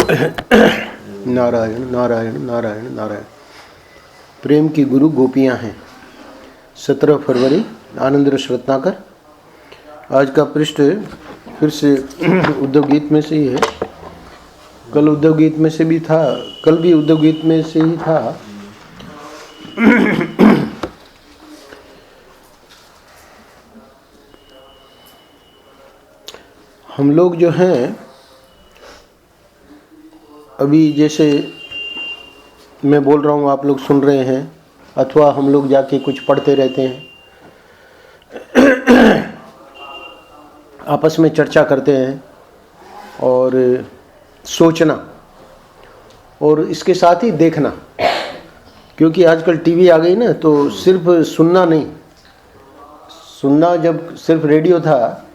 नारायण नारायण नारायण नारायण। प्रेम की गुरु गोपियाँ हैं। 17 फरवरी आनंद रस रत्नाकर। आज का पृष्ठ फिर से उद्धव गीत में से ही है। कल उद्धव गीत में से भी था, कल भी उद्धव गीत में से ही था। हम लोग जो हैं अभी, जैसे मैं बोल रहा हूँ आप लोग सुन रहे हैं, अथवा हम लोग जाके कुछ पढ़ते रहते हैं, आपस में चर्चा करते हैं और सोचना, और इसके साथ ही देखना। क्योंकि आजकल टीवी आ गई ना, तो सिर्फ सुनना नहीं, सुनना जब सिर्फ रेडियो था,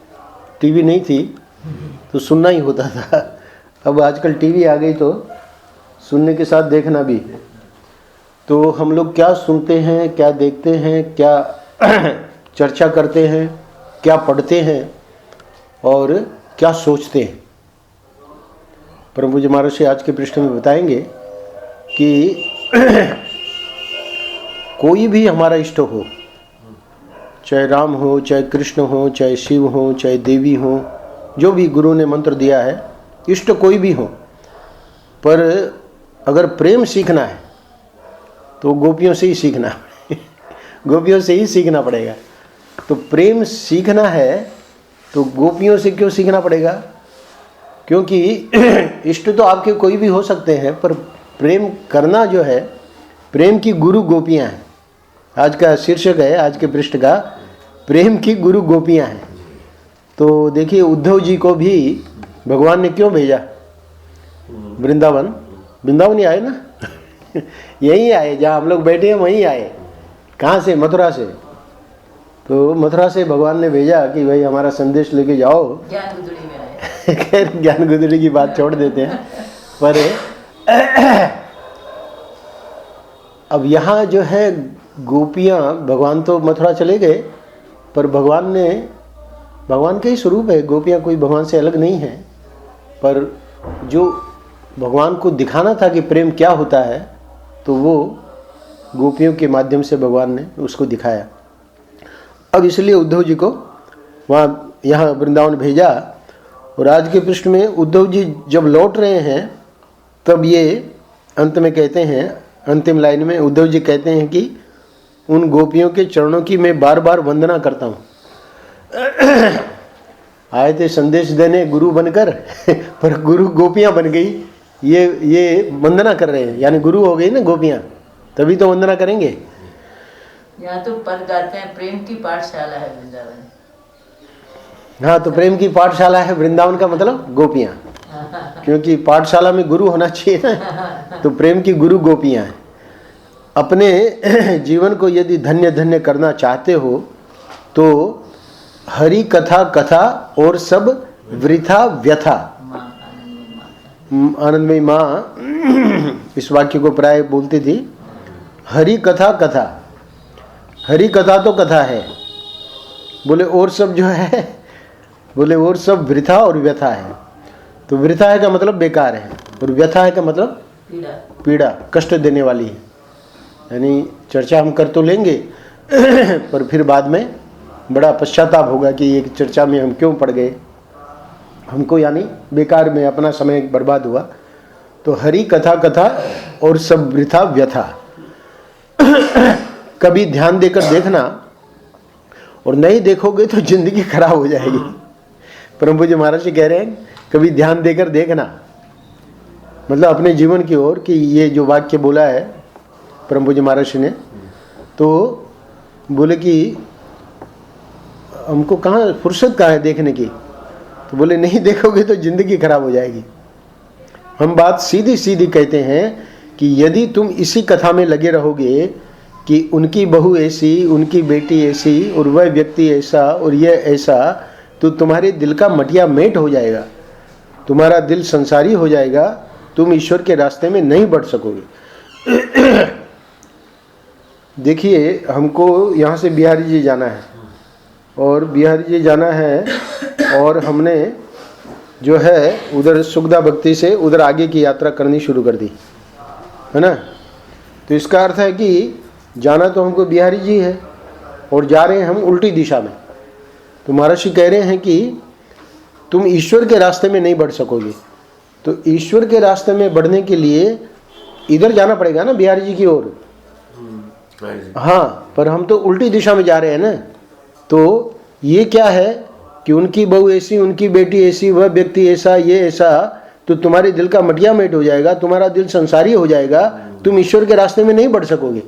टीवी नहीं थी, तो सुनना ही होता था। अब आजकल टीवी आ गई तो सुनने के साथ देखना भी। तो हम लोग क्या सुनते हैं, क्या देखते हैं, क्या चर्चा करते हैं, क्या पढ़ते हैं और क्या सोचते हैं। परम पूज्य महाराज आज के पृष्ठ में बताएंगे कि कोई भी हमारा इष्ट हो, चाहे राम हो, चाहे कृष्ण हो, चाहे शिव हो, चाहे देवी हो, जो भी गुरु ने मंत्र दिया है, इष्ट कोई भी हो, पर अगर प्रेम सीखना है तो गोपियों से ही सीखना है। गोपियों से ही सीखना पड़ेगा। तो प्रेम सीखना है तो गोपियों से क्यों सीखना पड़ेगा? क्योंकि इष्ट तो आपके कोई भी हो सकते हैं, पर प्रेम करना जो है, प्रेम की गुरु गोपियां हैं। आज का शीर्षक है आज के पृष्ठ का, प्रेम की गुरु गोपियां हैं। तो देखिए, उद्धव जी को भी भगवान ने क्यों भेजा वृंदावन? वृंदावन ही आए ना। यहीं आए, जहाँ हम लोग बैठे हैं वहीं आए। कहाँ से? मथुरा से। तो मथुरा से भगवान ने भेजा कि भाई हमारा संदेश लेके जाओ। ज्ञान गुदड़ी में आए। खैर, ज्ञान गुदड़ी की बात छोड़ देते हैं। पर अब यहाँ जो है गोपियाँ, भगवान तो मथुरा चले गए, पर भगवान का ही स्वरूप है। गोपियाँ कोई भगवान से अलग नहीं है, पर जो भगवान को दिखाना था कि प्रेम क्या होता है, तो वो गोपियों के माध्यम से भगवान ने उसको दिखाया। अब इसलिए उद्धव जी को यहाँ वृंदावन भेजा। और आज के पृष्ठ में उद्धव जी जब लौट रहे हैं, तब ये अंत में कहते हैं, अंतिम लाइन में उद्धव जी कहते हैं कि उन गोपियों के चरणों की मैं बार बार वंदना करता हूँ। आए थे संदेश देने गुरु बनकर, पर गुरु गोपियां बन गई। ये वंदना कर रहे हैं, यानी गुरु हो गई ना गोपियां, तभी तो वंदना करेंगे। यहाँ तो पद गाते हैं, प्रेम की पाठशाला है वृंदावन। हाँ, तो प्रेम की पाठशाला है वृंदावन का मतलब गोपियां, क्योंकि पाठशाला में गुरु होना चाहिए ना। तो प्रेम की गुरु गोपियां हैं। अपने जीवन को यदि धन्य धन्य करना चाहते हो तो हरि कथा कथा और सब वृथा व्यथा। आनंदमयी माँ इस वाक्य को प्राय बोलती थी, हरि कथा कथा। हरि कथा तो कथा है, बोले और सब जो है, बोले और सब वृथा और व्यथा है। तो वृथा है का मतलब बेकार है, और व्यथा है का मतलब पीड़ा, कष्ट देने वाली है। यानी चर्चा हम कर तो लेंगे, पर फिर बाद में बड़ा पश्चाताप होगा कि एक चर्चा में हम क्यों पड़ गए, हमको यानी बेकार में अपना समय बर्बाद हुआ। तो हरि कथा कथा और सब वृथा व्यथा। कभी ध्यान देकर देखना, और नहीं देखोगे तो जिंदगी खराब हो जाएगी। परम पूज्य महाराज जी कह रहे हैं, कभी ध्यान देकर देखना, मतलब अपने जीवन की ओर, कि ये जो वाक्य बोला है परम पूज्य महाराज जी ने, तो बोले कि हमको कहाँ फुर्सत कहाँ है देखने की? तो बोले नहीं देखोगे तो जिंदगी खराब हो जाएगी। हम बात सीधी सीधी कहते हैं कि यदि तुम इसी कथा में लगे रहोगे कि उनकी बहू ऐसी, उनकी बेटी ऐसी, और वह व्यक्ति ऐसा और यह ऐसा, तो तुम्हारे दिल का मटिया मेट हो जाएगा, तुम्हारा दिल संसारी हो जाएगा, तुम ईश्वर के रास्ते में नहीं बढ़ सकोगे। देखिए, हमको यहाँ से बिहारी जी जाना है, और बिहारी जी जाना है, और हमने जो है उधर सुखदा भक्ति से उधर आगे की यात्रा करनी शुरू कर दी, है ना। तो इसका अर्थ है कि जाना तो हमको बिहारी जी है और जा रहे हैं हम उल्टी दिशा में। तो महर्षि कह रहे हैं कि तुम ईश्वर के रास्ते में नहीं बढ़ सकोगे। तो ईश्वर के रास्ते में बढ़ने के लिए इधर जाना पड़ेगा ना, बिहारी जी की ओर। हाँ, पर हम तो उल्टी दिशा में जा रहे हैं ना। तो ये क्या है कि उनकी बहू ऐसी, उनकी बेटी ऐसी, वह व्यक्ति ऐसा, ये ऐसा, तो तुम्हारे दिल का मटिया मेट हो जाएगा, तुम्हारा दिल संसारी हो जाएगा, तुम ईश्वर के रास्ते में नहीं बढ़ सकोगे।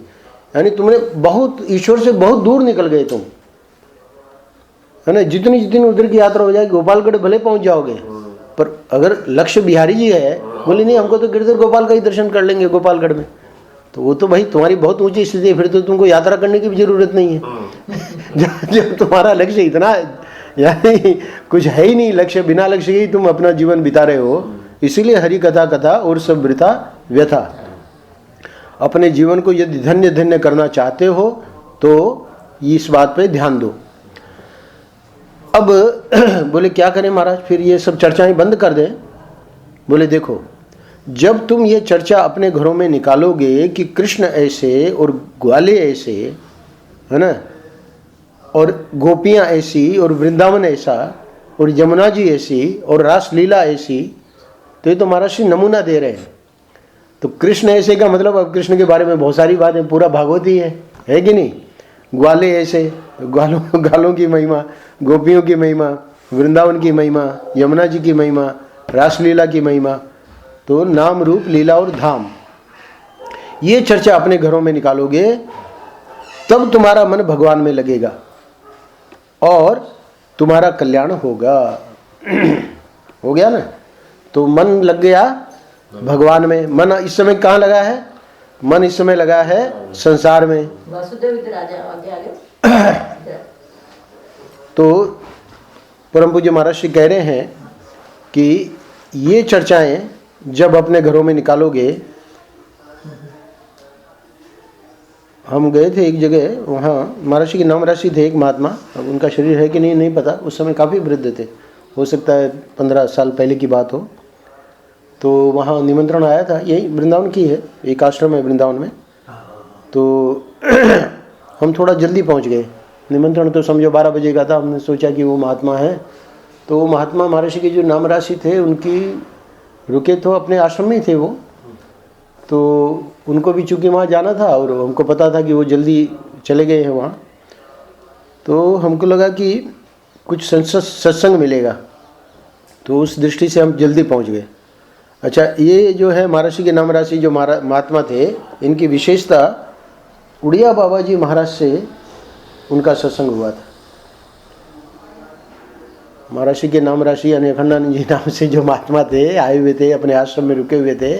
यानी तुमने बहुत ईश्वर से बहुत दूर निकल गए तुम, है ना। जितनी जितनी उधर की यात्रा हो जाएगी, गोपालगढ़ भले पहुंच जाओगे, पर अगर लक्ष्य बिहारी जी है, बोले नहीं हमको तो गिरधर गोपाल का ही दर्शन कर लेंगे गोपालगढ़ में, तो वो तो भाई तुम्हारी बहुत ऊंची स्थिति है, फिर तो तुमको यात्रा करने की भी जरूरत नहीं है। जब तुम्हारा लक्ष्य इतना यानी कुछ है ही नहीं, लक्ष्य बिना लक्ष्य के ही तुम अपना जीवन बिता रहे हो। इसीलिए हरि कथा कथा और सब वृथा व्यथा। अपने जीवन को यदि धन्य धन्य करना चाहते हो तो इस बात पे ध्यान दो। अब बोले क्या करें महाराज, फिर ये सब चर्चाएं बंद कर दें। बोले देखो, जब तुम ये चर्चा अपने घरों में निकालोगे कि कृष्ण ऐसे और ग्वाले ऐसे, है ना, और गोपियां ऐसी और वृंदावन ऐसा और यमुना जी ऐसी और रासलीला ऐसी, तो ये तो महर्षि नमूना दे रहे हैं। तो कृष्ण ऐसे का मतलब, अब कृष्ण के बारे में बहुत सारी बातें, पूरा भागवत ही है कि नहीं। ग्वाले ऐसे, ग्वालों की महिमा, गोपियों की महिमा, वृंदावन की महिमा, यमुना जी की महिमा, रासलीला की महिमा, तो नाम रूप लीला और धाम, ये चर्चा अपने घरों में निकालोगे तब तुम्हारा मन भगवान में लगेगा और तुम्हारा कल्याण होगा। हो गया ना। तो मन लग गया भगवान में। मन इस समय कहाँ लगा है? मन इस समय लगा है संसार में। वासुदेव इधर आ जाओ, आगे आगे। तो परम पूज्य महर्षि कह रहे हैं कि ये चर्चाएं जब अपने घरों में निकालोगे। हम गए थे एक जगह, वहाँ महर्षि के नाम राशि थे एक महात्मा, अब उनका शरीर है कि नहीं पता, उस समय काफ़ी वृद्ध थे, हो सकता है 15 साल पहले की बात हो। तो वहाँ निमंत्रण आया था, यही वृंदावन की है, एक आश्रम है वृंदावन में। तो हम थोड़ा जल्दी पहुँच गए। निमंत्रण तो समझो 12 बजे का था। हमने सोचा कि वो महात्मा है, तो वो महात्मा महर्षि के जो नाम राशि थे उनकी रुके तो अपने आश्रम में थे वो, तो उनको भी चूँकि वहाँ जाना था और हमको पता था कि वो जल्दी चले गए हैं वहाँ, तो हमको लगा कि कुछ सत्संग मिलेगा, तो उस दृष्टि से हम जल्दी पहुँच गए। अच्छा, ये जो है महर्षि के नाम राशि जो महात्मा थे, इनकी विशेषता उड़िया बाबा जी महाराज से उनका सत्संग हुआ था। महर्षि के नाम राशि यानी अखंडानंद जी नाम से जो महात्मा थे, आए हुए थे, अपने आश्रम में रुके हुए थे।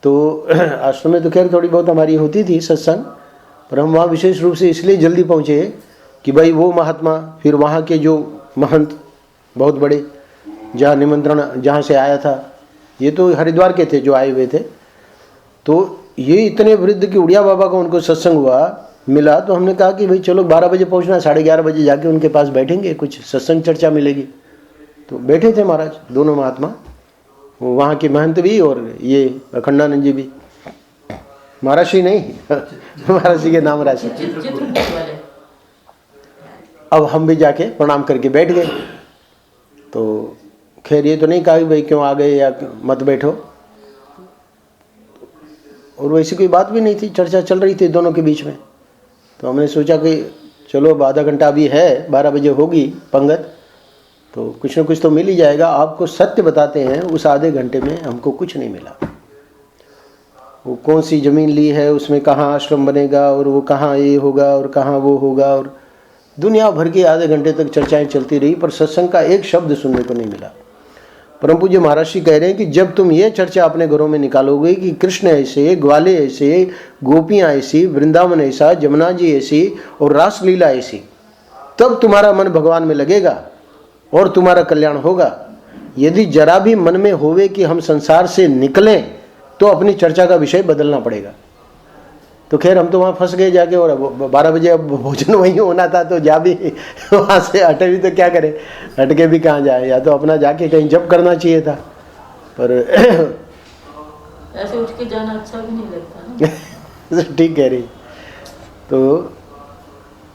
तो आश्रम में तो खैर थोड़ी बहुत हमारी होती थी सत्संग, पर हम वहाँ विशेष रूप से इसलिए जल्दी पहुँचे कि भाई वो महात्मा, फिर वहाँ के जो महंत बहुत बड़े, जहाँ निमंत्रण जहाँ से आया था, ये तो हरिद्वार के थे जो आए हुए थे, तो ये इतने वृद्ध कि उड़िया बाबा को उनको सत्संग हुआ मिला। तो हमने कहा कि भाई चलो 12 बजे पहुँचना, 11:30 बजे जाके उनके पास बैठेंगे, कुछ सत्संग चर्चा मिलेगी। तो बैठे थे महाराज दोनों महात्मा, वहाँ के महंत भी और ये अखंडानंद जी भी। महर्षि नहीं, महर्षि के नाम राशि। अब हम भी जाके प्रणाम करके बैठ गए। तो खैर ये तो नहीं कहा कि भाई क्यों आ गए या मत बैठो, और वैसी कोई बात भी नहीं थी, चर्चा चल रही थी दोनों के बीच में। तो हमने सोचा कि चलो अब आधा घंटा अभी है, 12 बजे होगी पंगत, तो कुछ न कुछ तो मिल ही जाएगा। आपको सत्य बताते हैं, उस आधे घंटे में हमको कुछ नहीं मिला। वो कौन सी ज़मीन ली है, उसमें कहाँ आश्रम बनेगा, और वो कहाँ ये होगा और कहाँ वो होगा, और दुनिया भर के आधे घंटे तक चर्चाएं चलती रही, पर सत्संग का एक शब्द सुनने को नहीं मिला। परम पूज्य महर्षि कह रहे हैं कि जब तुम ये चर्चा अपने घरों में निकालोगे कि कृष्ण ऐसे, ग्वाले ऐसे, गोपियाँ ऐसी, वृंदावन ऐसा, यमुना जी ऐसी और रासलीला ऐसी, तब तुम्हारा मन भगवान में लगेगा और तुम्हारा कल्याण होगा। यदि जरा भी मन में होवे कि हम संसार से निकलें, तो अपनी चर्चा का विषय बदलना पड़ेगा। तो खैर हम तो वहाँ फंस गए जाके, और 12 बजे अब भोजन वहीं होना था, तो जा भी वहाँ से हटे भी तो क्या करें, हट के भी कहाँ जाए, या तो अपना जाके कहीं जप करना चाहिए था, पर ऐसे उठ के जाना अच्छा भी नहीं लगता ना। ठीक कह रही। तो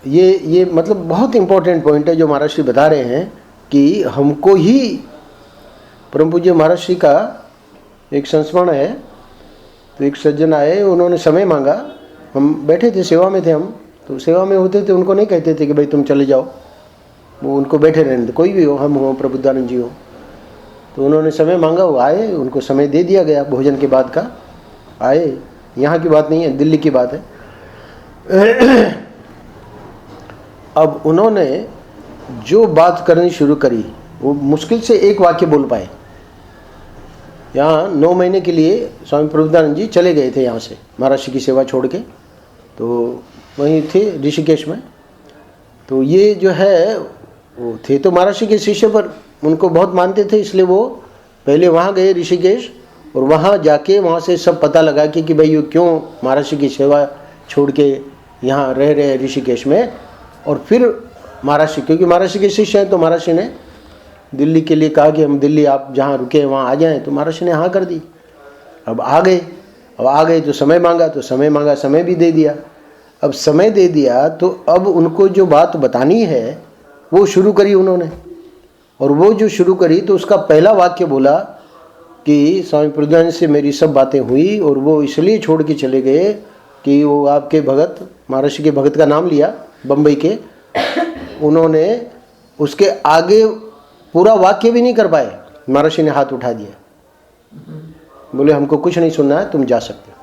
ये मतलब बहुत इम्पोर्टेंट पॉइंट है जो महाराज श्री बता रहे हैं कि हमको ही, परम पूज्य महाराज श्री का एक संस्मरण है, तो एक सज्जन आए, उन्होंने समय मांगा, हम बैठे थे, सेवा में थे हम, तो सेवा में होते थे, उनको नहीं कहते थे कि भाई तुम चले जाओ, वो उनको बैठे रहने, कोई भी हो, हम हो, प्रबुद्धानंद जी हो, तो उन्होंने समय मांगा, वो आए, उनको समय दे दिया गया, भोजन के बाद का आए। यहाँ की बात नहीं है, दिल्ली की बात है। अब उन्होंने जो बात करनी शुरू करी, वो मुश्किल से एक वाक्य बोल पाए। यहाँ 9 महीने के लिए स्वामी प्रबुद्धानंद जी चले गए थे यहाँ से, महाराज श्री की सेवा छोड़ के, तो वहीं थे ऋषिकेश में। तो ये जो है, वो थे तो महाराज श्री के शिष्य, पर उनको बहुत मानते थे, इसलिए वो पहले वहाँ गए ऋषिकेश, और वहाँ जाके वहाँ से सब पता लगा कि भाई ये क्यों महाराज श्री की सेवा छोड़ के यहाँ रह रहे ऋषिकेश में। और फिर महाराज श्री, क्योंकि महाराज श्री के शिष्य हैं, तो महाराज श्री ने दिल्ली के लिए कहा कि हम दिल्ली आप जहाँ रुके हैं वहाँ आ जाएं, तो महाराज श्री ने हाँ कर दी। अब आ गए तो समय मांगा, तो समय भी दे दिया। अब समय दे दिया तो अब उनको जो बात बतानी है वो शुरू करी उन्होंने, और वो जो शुरू करी तो उसका पहला वाक्य बोला कि स्वामी प्रबुद्धानंद से मेरी सब बातें हुई, और वो इसलिए छोड़ के चले गए कि वो आपके भगत, महाराज श्री के भगत का नाम लिया बम्बई के, उन्होंने उसके आगे पूरा वाक्य भी नहीं कर पाए, महाराज श्री ने हाथ उठा दिया, बोले हमको कुछ नहीं सुनना है, तुम जा सकते हो।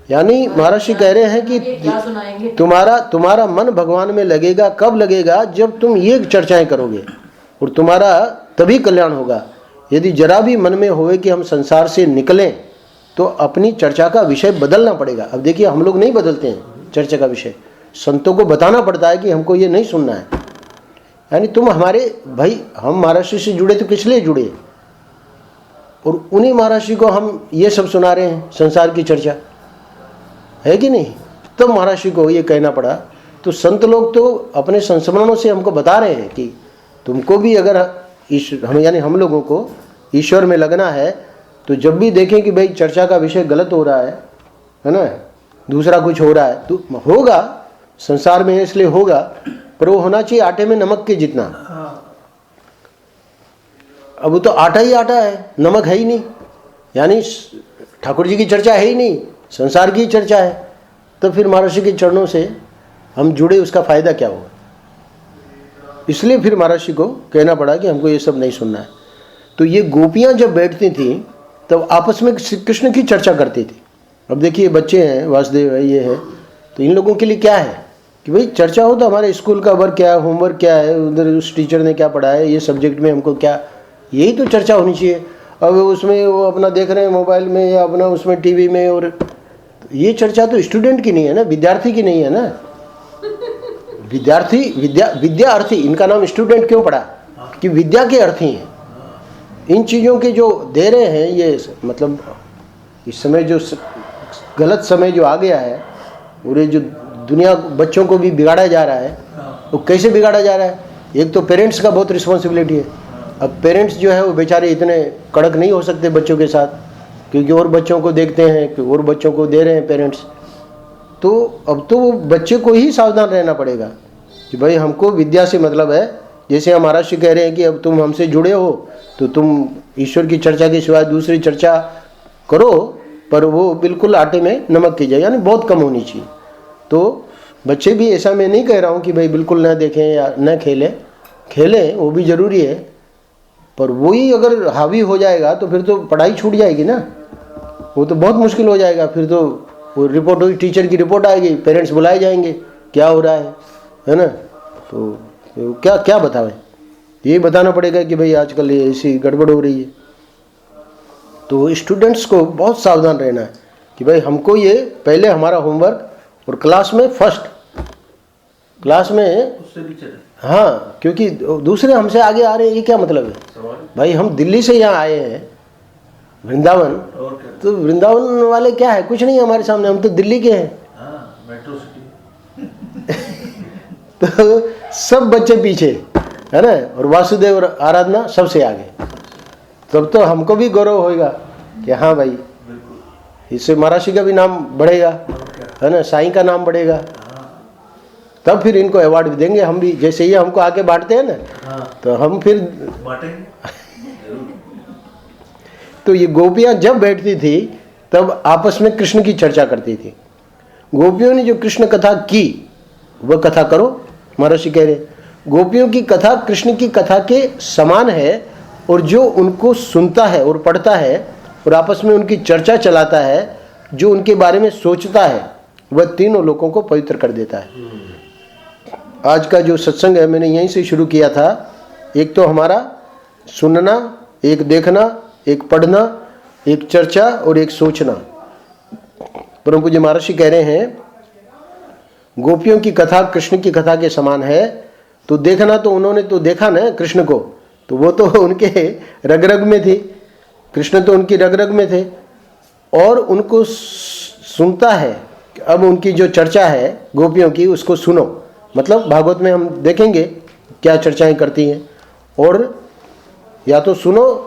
यानी महाराज श्री कह रहे हैं कि तुम्हारा मन भगवान में लगेगा, कब लगेगा, जब तुम ये चर्चाएं करोगे, और तुम्हारा तभी कल्याण होगा। यदि जरा भी मन में होवे कि हम संसार से निकलें, तो अपनी चर्चा का विषय बदलना पड़ेगा। अब देखिए, हम लोग नहीं बदलते हैं चर्चा का विषय, संतों को बताना पड़ता है कि हमको ये नहीं सुनना है। यानी तुम हमारे भाई, हम महाराज श्री से जुड़े तो किस लिए जुड़े, और उन्हीं महाराज श्री को हम ये सब सुना रहे हैं, संसार की चर्चा है कि नहीं। तब महाराज श्री को ये कहना पड़ा। तो संत लोग तो अपने संस्मरणों से हमको बता रहे हैं कि तुमको भी अगर यानी हम लोगों को ईश्वर में लगना है, तो जब भी देखें कि भाई चर्चा का विषय गलत हो रहा है ना, दूसरा कुछ हो रहा है, तो होगा संसार में, इसलिए होगा, पर वो होना चाहिए आटे में नमक के जितना। अब वो तो आटा ही आटा है, नमक है ही नहीं, यानी ठाकुर जी की चर्चा है ही नहीं, संसार की चर्चा है। तो फिर महाराज श्री के चरणों से हम जुड़े, उसका फायदा क्या हुआ। इसलिए फिर महाराज श्री को कहना पड़ा कि हमको ये सब नहीं सुनना है। तो ये गोपियां जब बैठती थी तब आपस में श्री कृष्ण की चर्चा करती थी। अब देखिए, बच्चे हैं, वासुदेव है, ये है, तो इन लोगों के लिए क्या है कि भाई चर्चा हो तो हमारे स्कूल का वर्क क्या है, होमवर्क क्या है, उधर उस टीचर ने क्या पढ़ाया है, ये सब्जेक्ट में हमको क्या, यही तो चर्चा होनी चाहिए। अब उसमें वो अपना देख रहे हैं मोबाइल में या अपना उसमें टीवी में, और ये चर्चा तो स्टूडेंट की नहीं है ना, विद्यार्थी की नहीं है ना। विद्या अर्थी, इनका नाम स्टूडेंट क्यों पड़ा कि विद्या के अर्थी हैं। इन चीज़ों के जो दे रहे हैं, ये मतलब इस समय जो गलत समय जो आ गया है, और ये जो दुनिया बच्चों को भी बिगाड़ा जा रहा है, वो कैसे बिगाड़ा जा रहा है। एक तो पेरेंट्स का बहुत रिस्पॉन्सिबिलिटी है। अब पेरेंट्स जो है वो बेचारे इतने कड़क नहीं हो सकते बच्चों के साथ, क्योंकि और बच्चों को देखते हैं कि और बच्चों को दे रहे हैं पेरेंट्स। तो अब तो वो बच्चे को ही सावधान रहना पड़ेगा कि भाई हमको विद्या से मतलब है। जैसे हम महाराज श्री कह रहे हैं कि अब तुम हमसे जुड़े हो तो तुम ईश्वर की चर्चा के सिवाय दूसरी चर्चा करो, पर वो बिल्कुल आटे में नमक की जाए, यानी बहुत कम होनी चाहिए। तो बच्चे भी, ऐसा मैं नहीं कह रहा हूँ कि भाई बिल्कुल न देखें या न खेलें, वो भी ज़रूरी है, पर वही अगर हावी हो जाएगा तो फिर तो पढ़ाई छूट जाएगी ना, वो तो बहुत मुश्किल हो जाएगा। फिर तो वो रिपोर्ट होगी, टीचर की रिपोर्ट आएगी, पेरेंट्स बुलाए जाएंगे, क्या हो रहा है ना। तो क्या क्या बतावें, ये बताना पड़ेगा कि भाई आजकल ये ऐसी गड़बड़ हो रही है। तो स्टूडेंट्स को बहुत सावधान रहना है कि भाई हमको ये पहले हमारा होमवर्क, और क्लास में फर्स्ट, क्लास में उससे भी चले। हाँ, क्योंकि दूसरे हमसे आगे आ रहे हैं, ये क्या मतलब है भाई। हम दिल्ली से यहाँ आए हैं, वृंदावन, और क्या? तो वृंदावन वाले क्या है, कुछ नहीं है हमारे सामने, हम तो दिल्ली के हैं। हाँ, मेट्रो सिटी। तो सब बच्चे पीछे है ना, और वासुदेव और आराधना सबसे आगे। तब तो हमको भी गौरव होगा कि हाँ भाई, बिल्कुल। इससे महाराष्ट्र का भी नाम बढ़ेगा, और क्या? है ना, साईं का नाम बढ़ेगा। हाँ, तब फिर इनको अवार्ड भी देंगे हम भी, जैसे ये हमको आके बांटते हैं ना, हाँ, तो हम फिर। बांटेंगे जरूर। तो ये गोपियां जब बैठती थी तब आपस में कृष्ण की चर्चा करती थी। गोपियों ने जो कृष्ण कथा की वह कथा करो, महर्षि कह रहे गोपियों की कथा कृष्ण की कथा के समान है, और जो उनको सुनता है और पढ़ता है और आपस में उनकी चर्चा चलाता है, जो उनके बारे में सोचता है, वह तीनों लोगों को पवित्र कर देता है। आज का जो सत्संग है मैंने यहीं से शुरू किया था। एक तो हमारा सुनना, एक देखना, एक पढ़ना, एक चर्चा और एक सोचना। परम पूज्य महर्षि कह रहे हैं गोपियों की कथा कृष्ण की कथा के समान है। तो देखना तो उन्होंने तो देखा ना कृष्ण को, तो वो तो उनके रग रग में थे, कृष्ण तो उनकी रग रग में थे, और उनको सुनता है। अब उनकी जो चर्चा है गोपियों की उसको सुनो, मतलब भागवत में हम देखेंगे क्या चर्चाएं करती हैं, और या तो सुनो,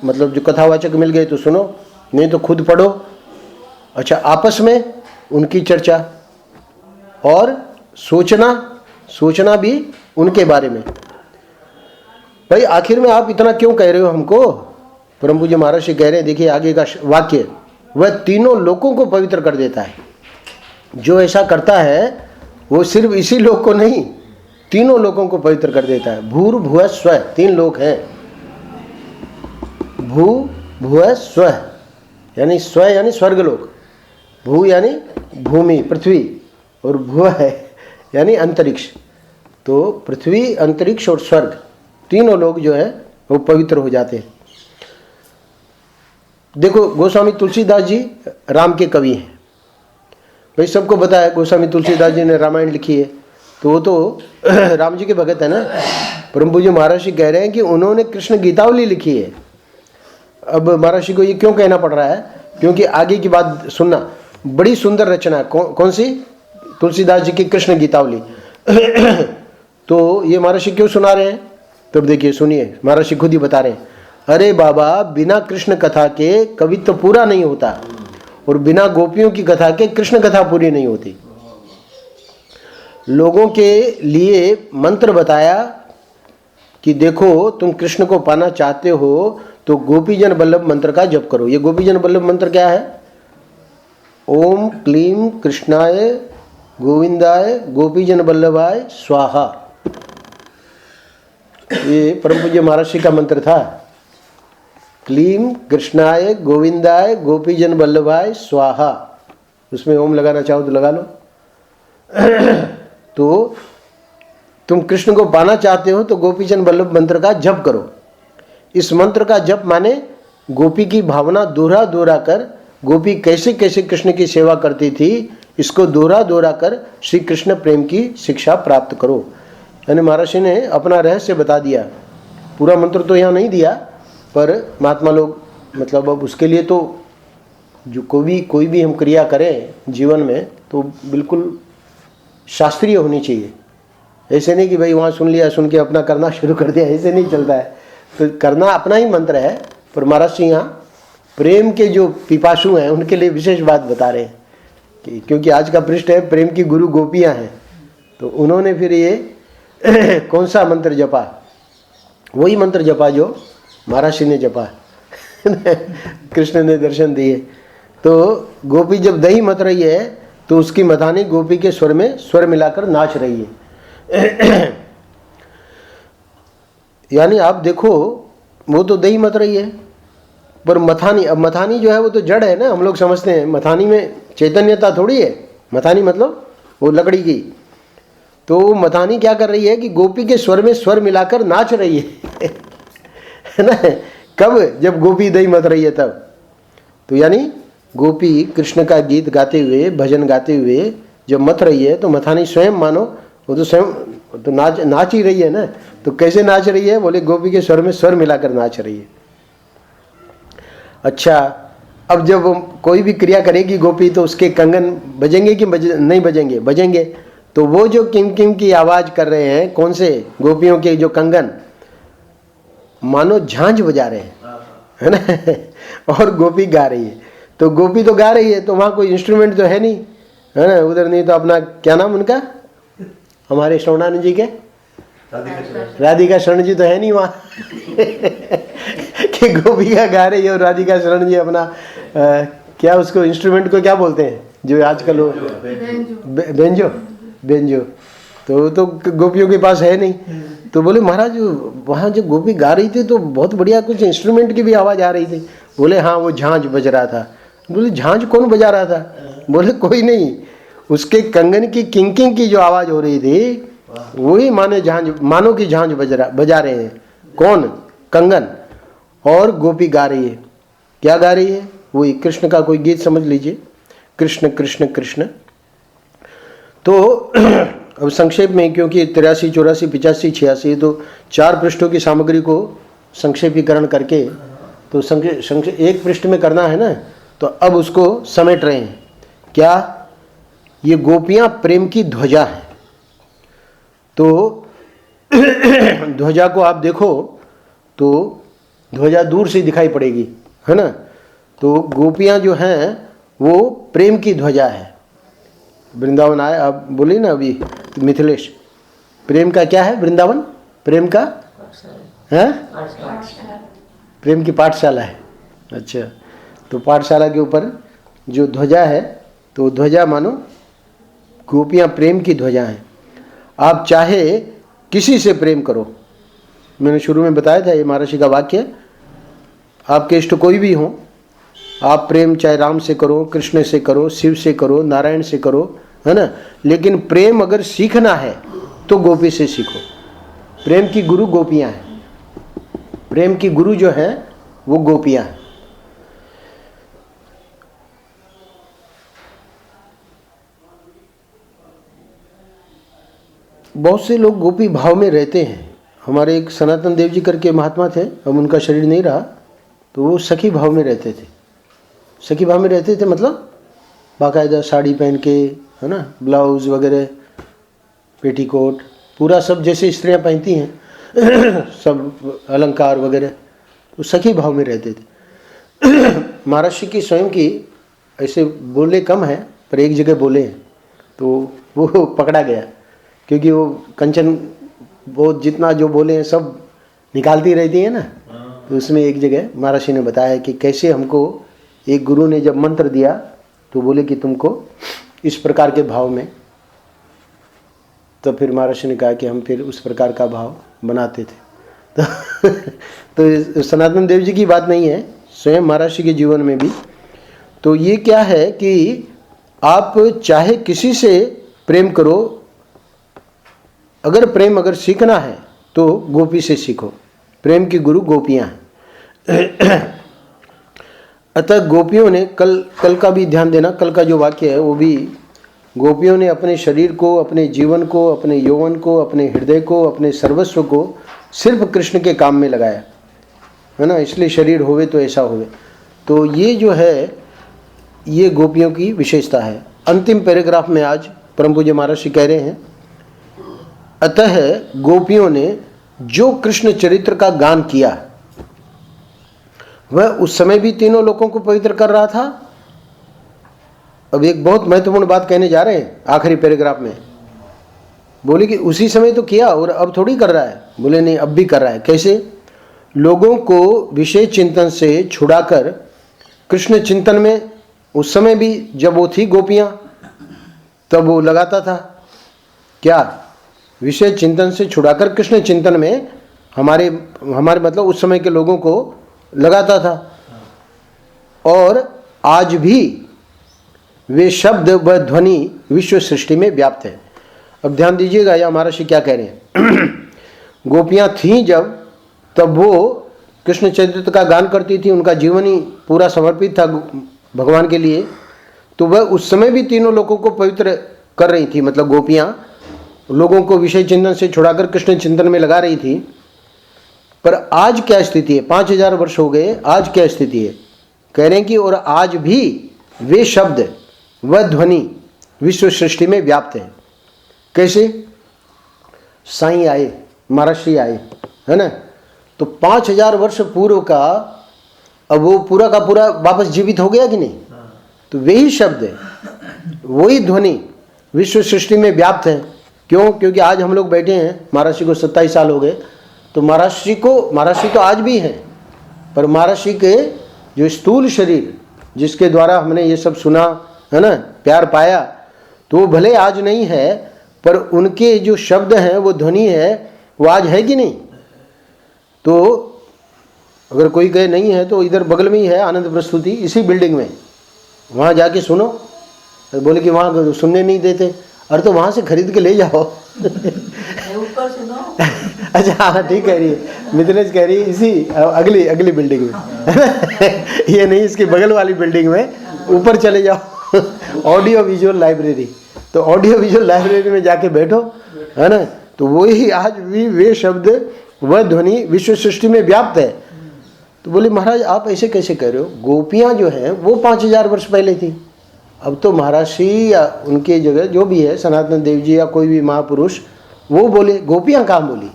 मतलब जो कथावाचक मिल गए तो सुनो, नहीं तो खुद पढ़ो। अच्छा, आपस में उनकी चर्चा और सोचना भी उनके बारे में। भाई आखिर में आप इतना क्यों कह रहे हो हमको? परम पूज्य महर्षि कह रहे हैं, देखिए आगे का वाक्य, वह तीनों लोकों को पवित्र कर देता है। जो ऐसा करता है वो सिर्फ इसी लोक को नहीं, तीनों लोकों को पवित्र कर देता है। भूर भुव स्व, तीन लोक हैं। भू भुव स्व यानी स्व यानी स्वर्गलोक, भू यानी भूमि पृथ्वी, और भुव है यानी अंतरिक्ष। तो पृथ्वी, अंतरिक्ष और स्वर्ग, तीनों लोग जो है वो पवित्र हो जाते हैं। देखो गोस्वामी तुलसीदास जी राम के कवि हैं। भाई सबको पता है गोस्वामी तुलसीदास जी ने रामायण लिखी है, तो वो तो राम जी के भगत है ना। परम पूज्य महर्षि कह रहे हैं कि उन्होंने कृष्ण गीतावली लिखी है। अब महर्षि को ये क्यों कहना पड़ रहा है? क्योंकि आगे की बात सुनना, बड़ी सुंदर रचना है। कौन सी? तुलसीदास जी की कृष्ण गीतावली। तो ये महर्षि क्यों सुना रहे हैं? तब देखिए, सुनिए, महर्षि खुद ही बता रहे हैं। अरे बाबा, बिना कृष्ण कथा के कवित्व पूरा नहीं होता, और बिना गोपियों की कथा के कृष्ण कथा पूरी नहीं होती। लोगों के लिए मंत्र बताया कि देखो तुम कृष्ण को पाना चाहते हो तो गोपीजन वल्लभ मंत्र का जप करो। ये गोपीजन वल्लभ मंत्र क्या है? ओम क्लीम कृष्णाय गोविंदाय गोपीजन वल्लभाय स्वाहा। ये परम पूज्य महर्षि का मंत्र था। क्लीम कृष्णाय गोविंदाय गोपीजन वल्लभाय स्वाहा। उसमें ओम लगाना चाहो तो लगा लो। तो तुम कृष्ण को पाना चाहते हो तो गोपीजन वल्लभ मंत्र का जप करो। इस मंत्र का जप माने गोपी की भावना दोहरा दोहरा कर, गोपी कैसे कैसे कृष्ण की सेवा करती थी, इसको दोहरा दोहरा कर श्री कृष्ण प्रेम की शिक्षा प्राप्त करो। यानी महर्षि ने अपना रहस्य बता दिया। पूरा मंत्र तो यहाँ नहीं दिया, पर महात्मा लोग, मतलब अब उसके लिए तो जो कोई भी हम क्रिया करें जीवन में तो बिल्कुल शास्त्रीय होनी चाहिए। ऐसे नहीं कि भाई वहाँ सुन लिया, सुन के अपना करना शुरू कर दिया, ऐसे नहीं चलता है। तो करना अपना ही मंत्र है, पर महाराज जी यहाँ प्रेम के जो पिपासु हैं उनके लिए विशेष बात बता रहे हैं कि क्योंकि आज का पृष्ठ है प्रेम की गुरु गोपियाँ हैं, तो उन्होंने फिर ये कौन सा मंत्र जपा? वही मंत्र जपा जो महाराज जी ने जपा। कृष्ण ने दर्शन दिए। तो गोपी जब दही मत रही है तो उसकी मथानी गोपी के स्वर में स्वर मिलाकर नाच रही है। यानी आप देखो, वो तो दही मत रही है, पर मथानी, अब मथानी जो है वो तो जड़ है ना। हम लोग समझते हैं मथानी में चैतन्यता थोड़ी है। मथानी मतलब वो लकड़ी की। तो मथानी क्या कर रही है कि गोपी के स्वर में स्वर मिलाकर नाच रही है ना। कब? जब गोपी दही मत रही है तब। तो यानी गोपी कृष्ण का गीत गाते हुए, भजन गाते हुए जब मत रही है तो मथानी स्वयं मानो वो तो स्वयं तो नाच ही रही है ना। तो कैसे नाच रही है? बोले गोपी के स्वर में स्वर मिलाकर नाच रही है। अच्छा, अब जब कोई भी क्रिया करेगी गोपी तो उसके कंगन बजेंगे कि नहीं बजेंगे? बजेंगे। तो वो जो किम किम की आवाज कर रहे हैं, कौन से गोपियों के जो कंगन, मानो झांझ बजा रहे हैं, है ना। और गोपी गा रही है। तो गोपी तो गा रही है, तो वहां कोई इंस्ट्रूमेंट तो है नहीं, है ना, उधर। नहीं तो अपना क्या नाम उनका, हमारे श्रवणानंद जी के, राधिका शरण जी तो है नहीं वहां कि गोपिका गा रही है और राधिका शरण जी अपना क्या उसको इंस्ट्रूमेंट को क्या बोलते हैं जो आजकल वो बेंजो, बेंजो तो गोपियों के पास है नहीं। तो बोले महाराज वहाँ जो गोपी गा रही थी तो बहुत बढ़िया कुछ इंस्ट्रूमेंट की भी आवाज आ रही थी। बोले हाँ वो झांझ बज रहा था। बोले झांझ कौन बजा रहा था? बोले कोई नहीं, उसके कंगन की किंकिंग की जो आवाज हो रही थी वही मानो की झांझ बजा रहे हैं। कौन? कंगन। और गोपी गा रही है। क्या गा रही है? वही कृष्ण का कोई गीत समझ लीजिए, कृष्ण कृष्ण कृष्ण। तो अब संक्षेप में, क्योंकि 83, 84, 85, 86 तो 4 पृष्ठों की सामग्री को संक्षेपीकरण करके तो एक पृष्ठ में करना है ना, तो अब उसको समेट रहे हैं। क्या? ये गोपियां प्रेम की ध्वजा है। तो ध्वजा को आप देखो तो ध्वजा दूर से दिखाई पड़ेगी, है ना। तो गोपियां जो हैं वो प्रेम की ध्वजा है। वृंदावन आए, आप बोले ना अभी मिथिलेश, प्रेम का क्या है वृंदावन? प्रेम का है, प्रेम की पाठशाला है। अच्छा, तो पाठशाला के ऊपर जो ध्वजा है, तो ध्वजा मानो गोपियां प्रेम की ध्वजा है। आप चाहे किसी से प्रेम करो, मैंने शुरू में बताया था ये महर्षि का वाक्य, आपके इष्ट कोई भी हो, आप प्रेम चाहे राम से करो, कृष्ण से करो, शिव से करो, नारायण से करो, है ना। लेकिन प्रेम अगर सीखना है तो गोपी से सीखो। प्रेम की गुरु गोपियां हैं। प्रेम की गुरु जो है वो गोपियां हैं। बहुत से लोग गोपी भाव में रहते हैं। हमारे एक सनातन देव जी करके महात्मा थे, अब उनका शरीर नहीं रहा, तो वो सखी भाव में रहते थे। सखी भाव में रहते थे मतलब बाकायदा साड़ी पहन के, है ना, ब्लाउज वगैरह, पेटीकोट, पूरा सब जैसे स्त्रियां पहनती हैं सब अलंकार वगैरह, तो सखी भाव में रहते थे। महर्षि की स्वयं की ऐसे बोले कम है, पर एक जगह बोले हैं तो वो पकड़ा गया, क्योंकि वो कंचन वो जितना जो बोले हैं सब निकालती रहती है ना। तो उसमें एक जगह महर्षि ने बताया कि कैसे हमको एक गुरु ने जब मंत्र दिया तो बोले कि तुमको इस प्रकार के भाव में, तो फिर महर्षि ने कहा कि हम फिर उस प्रकार का भाव बनाते थे। तो सनातन देव जी की बात नहीं है, स्वयं महर्षि के जीवन में भी। तो ये क्या है कि आप चाहे किसी से प्रेम करो, अगर प्रेम अगर सीखना है तो गोपी से सीखो। प्रेम की गुरु गोपियां हैं। अतः गोपियों ने कल का भी ध्यान देना, कल का जो वाक्य है वो भी, गोपियों ने अपने शरीर को, अपने जीवन को, अपने यौवन को, अपने हृदय को, अपने सर्वस्व को सिर्फ कृष्ण के काम में लगाया, है ना। इसलिए शरीर होवे तो ऐसा होवे। तो ये जो है ये गोपियों की विशेषता है। अंतिम पैराग्राफ में आज परम पूज्य महर्षि कह रहे हैं, अतः गोपियों ने जो कृष्ण चरित्र का गान किया वह उस समय भी तीनों लोगों को पवित्र कर रहा था। अब एक बहुत महत्वपूर्ण बात कहने जा रहे हैं आखिरी पैराग्राफ में। बोले कि उसी समय तो किया और अब थोड़ी कर रहा है। बोले नहीं, अब भी कर रहा है। कैसे? लोगों को विषय चिंतन से छुड़ाकर कृष्ण चिंतन में, उस समय भी जब वो थी गोपियां तब वो लगाता था। क्या? विषय चिंतन से छुड़ाकर कृष्ण चिंतन में हमारे मतलब उस समय के लोगों को लगाता था। और आज भी वे शब्द व ध्वनि विश्व सृष्टि में व्याप्त है। अब ध्यान दीजिएगा या महर्षि क्या कह रहे हैं। गोपियां थीं जब, तब वो कृष्ण चरित्र का गान करती थी, उनका जीवन ही पूरा समर्पित था भगवान के लिए। तो वह उस समय भी तीनों लोगों को पवित्र कर रही थी, मतलब गोपियां लोगों को विषय चिंतन से छुड़ाकर कृष्ण चिंतन में लगा रही थी। पर आज क्या स्थिति है? 5000 वर्ष हो गए, आज क्या स्थिति है? कह रहे हैं कि और आज भी वे शब्द व ध्वनि विश्व सृष्टि में व्याप्त है। कैसे? साईं आए, महर्षि आए, है ना, तो 5000 वर्ष पूर्व का अब वो पूरा का पूरा वापस जीवित हो गया कि नहीं? तो वही शब्द है, वही ध्वनि विश्व सृष्टि में व्याप्त है। क्यों? क्योंकि आज हम लोग बैठे हैं, महर्षि को 27 साल हो गए, तो महर्षि तो आज भी हैं, पर महर्षि के जो स्थूल शरीर जिसके द्वारा हमने ये सब सुना, है ना, प्यार पाया, तो वो भले आज नहीं है, पर उनके जो शब्द हैं, वो ध्वनि है, वो आज है कि नहीं? तो अगर कोई कहे नहीं है तो इधर बगल में ही है आनंद प्रस्तुति, इसी बिल्डिंग में, वहाँ जाके सुनो। बोले कि वहाँ सुनने नहीं देते, अरे तो वहाँ से खरीद के ले जाओ। ऊपर सुनो। अच्छा हाँ, ठीक कह रही है मिथिलेश, कह रही है इसी अगली बिल्डिंग में ये नहीं, इसकी बगल वाली बिल्डिंग में ऊपर चले जाओ। ऑडियो विजुअल लाइब्रेरी, तो ऑडियो विजुअल लाइब्रेरी में जाके बैठो, है ना, तो वही आज भी वे शब्द वह ध्वनि विश्व सृष्टि में व्याप्त है। तो बोले महाराज आप ऐसे कैसे कह रहे हो? गोपियाँ जो हैं वो 5000 वर्ष पहले थी, अब तो महर्षि या उनके जगह जो भी है, सनातन देव जी या कोई भी महापुरुष, वो बोले, गोपियाँ कहाँ बोली?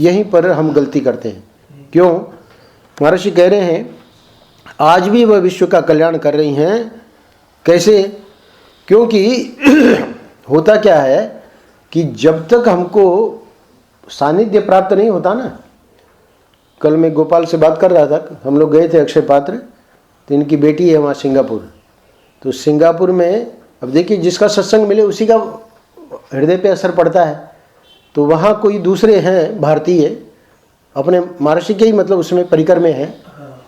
यहीं पर हम गलती करते हैं। क्यों? महर्षि कह रहे हैं आज भी वह विश्व का कल्याण कर रही हैं। कैसे? क्योंकि होता क्या है कि जब तक हमको सानिध्य प्राप्त नहीं होता ना, कल मैं गोपाल से बात कर रहा था, हम लोग गए थे अक्षय पात्र, तो इनकी बेटी है वहाँ सिंगापुर, तो सिंगापुर में अब देखिए जिसका सत्संग मिले उसी का हृदय पे असर पड़ता है। तो वहाँ कोई दूसरे हैं भारतीय, अपने महर्षि के ही मतलब उसमें परिकर में है,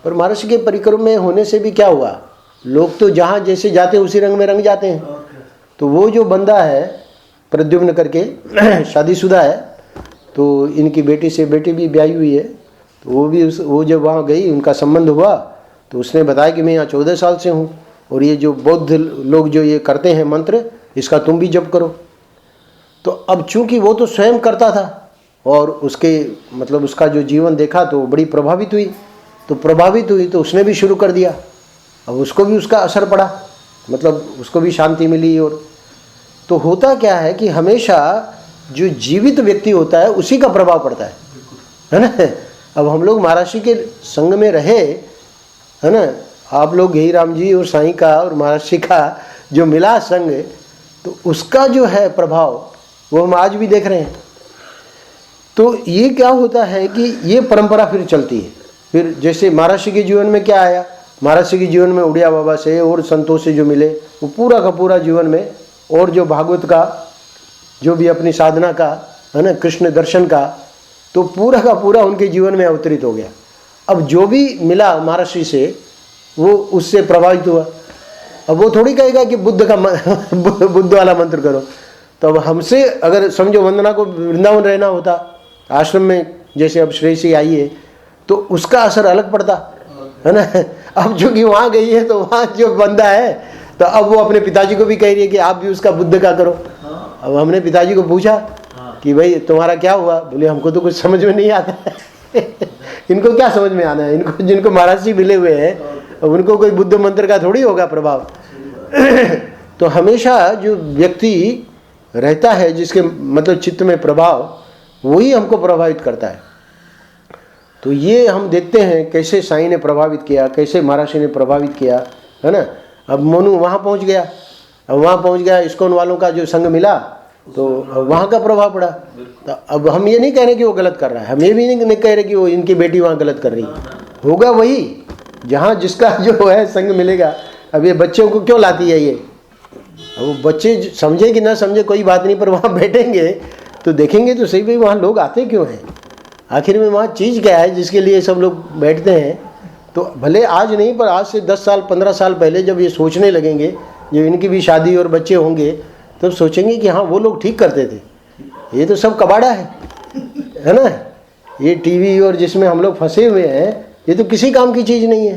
पर महर्षि के परिकर में होने से भी क्या हुआ, लोग तो जहाँ जैसे जाते हैं उसी रंग में रंग जाते हैं। तो वो जो बंदा है प्रद्युम्न करके शादीशुदा है, तो इनकी बेटी से बेटी भी ब्याही हुई है, तो वो जब वहाँ गई, उनका संबंध हुआ, तो उसने बताया कि मैं यहाँ 14 साल से हूँ, और ये जो बौद्ध लोग जो ये करते हैं मंत्र, इसका तुम भी जप करो। तो अब चूंकि वो तो स्वयं करता था और उसके मतलब उसका जो जीवन देखा तो बड़ी प्रभावित हुई, तो उसने भी शुरू कर दिया। अब उसको भी उसका असर पड़ा, मतलब उसको भी शांति मिली। और तो होता क्या है कि हमेशा जो जीवित व्यक्ति होता है उसी का प्रभाव पड़ता है ना। अब हम लोग महर्षि के संग में रहे, है ना, आप लोग घेई राम जी और साईं का और महर्षि का जो मिला संग, तो उसका जो है प्रभाव वो हम आज भी देख रहे हैं। तो ये क्या होता है कि ये परंपरा फिर चलती है। फिर जैसे महर्षि के जीवन में क्या आया, महर्षि के जीवन में उड़िया बाबा से और संतों से जो मिले, वो पूरा का पूरा जीवन में, और जो भागवत का जो भी अपनी साधना का, है ना, कृष्ण दर्शन का, तो पूरा का पूरा उनके जीवन में अवतरित हो गया। अब जो भी मिला महर्षि से वो उससे प्रभावित हुआ। अब वो थोड़ी कहेगा कि बुद्ध वाला मंत्र करो। तो अब हमसे अगर समझो वंदना को वृंदावन रहना होता, आश्रम में जैसे अब श्रेयसी आई है, तो उसका असर अलग पड़ता, है ना। अब चूंकि वहाँ गई है तो वहाँ जो बंदा है, तो अब वो अपने पिताजी को भी कह रही है कि आप भी उसका बुद्ध का करो। अब हमने पिताजी को पूछा कि भाई तुम्हारा क्या हुआ? बोले हमको तो कुछ समझ में नहीं आता है। इनको क्या समझ में आना है? इनको जिनको महाराज जी मिले हुए हैं उनको कोई बुद्ध मंत्र का थोड़ी होगा प्रभाव। तो हमेशा जो व्यक्ति रहता है जिसके मतलब चित्त में प्रभाव, वही हमको प्रभावित करता है। तो ये हम देखते हैं कैसे साईं ने प्रभावित किया, कैसे महर्षि ने प्रभावित किया, है ना। अब मोनू वहाँ पहुँच गया, अब वहाँ पहुँच गया, इस्कॉन वालों का जो संग मिला तो वहाँ का प्रभाव पड़ा। तो अब हम ये नहीं कह रहे कि वो गलत कर रहा है, हम ये भी नहीं कह रहे कि वो इनकी बेटी वहाँ गलत कर रही है। होगा वही जहाँ जिसका जो है संग मिलेगा। अब ये बच्चों को क्यों लाती है ये? वो बच्चे समझे कि ना समझे कोई बात नहीं, पर वहाँ बैठेंगे तो देखेंगे तो सही भाई वहाँ लोग आते क्यों हैं, आखिर में वहाँ चीज़ क्या है जिसके लिए सब लोग बैठते हैं। तो भले आज नहीं, पर आज से 10 साल 15 साल पहले जब ये सोचने लगेंगे, जब इनकी भी शादी और बच्चे होंगे, तब सोचेंगे कि हाँ वो लोग ठीक करते थे, ये तो सब कबाड़ा है ना। ये टीवी और जिसमें हम लोग फंसे हुए हैं, ये तो किसी काम की चीज़ नहीं है।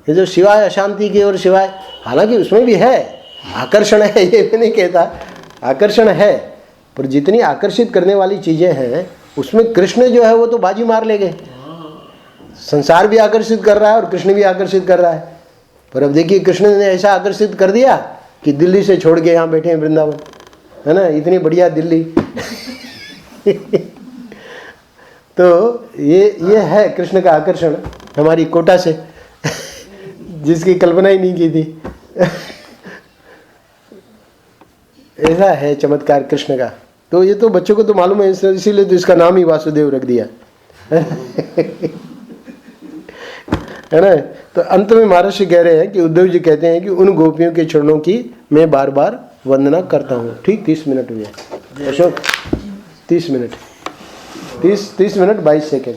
ये जो सिवाय अशांति के और सिवाय, हालांकि उसमें भी है आकर्षण है, ये भी नहीं कहता, आकर्षण है, पर जितनी आकर्षित करने वाली चीज़ें हैं उसमें कृष्ण जो है वो तो बाजी मार ले गए। संसार भी आकर्षित कर रहा है और कृष्ण भी आकर्षित कर रहा है। पर अब देखिए कृष्ण ने ऐसा आकर्षित कर दिया कि दिल्ली से छोड़ के यहाँ बैठे हैं वृंदावन, है ना, इतनी बढ़िया दिल्ली। तो ये है कृष्ण का आकर्षण हमारी कोटा से, जिसकी कल्पना ही नहीं की थी। ऐसा है चमत्कार कृष्ण का। तो ये तो बच्चों को तो मालूम है, इसीलिए तो इसका नाम ही वासुदेव रख दिया। है ना। तो अंत में महर्षि कह रहे हैं कि उद्धव जी कहते हैं कि उन गोपियों के चरणों की मैं बार बार वंदना करता हूँ। ठीक 30 मिनट हुए अशोक, 30 मिनट 30 मिनट 22 सेकेंड।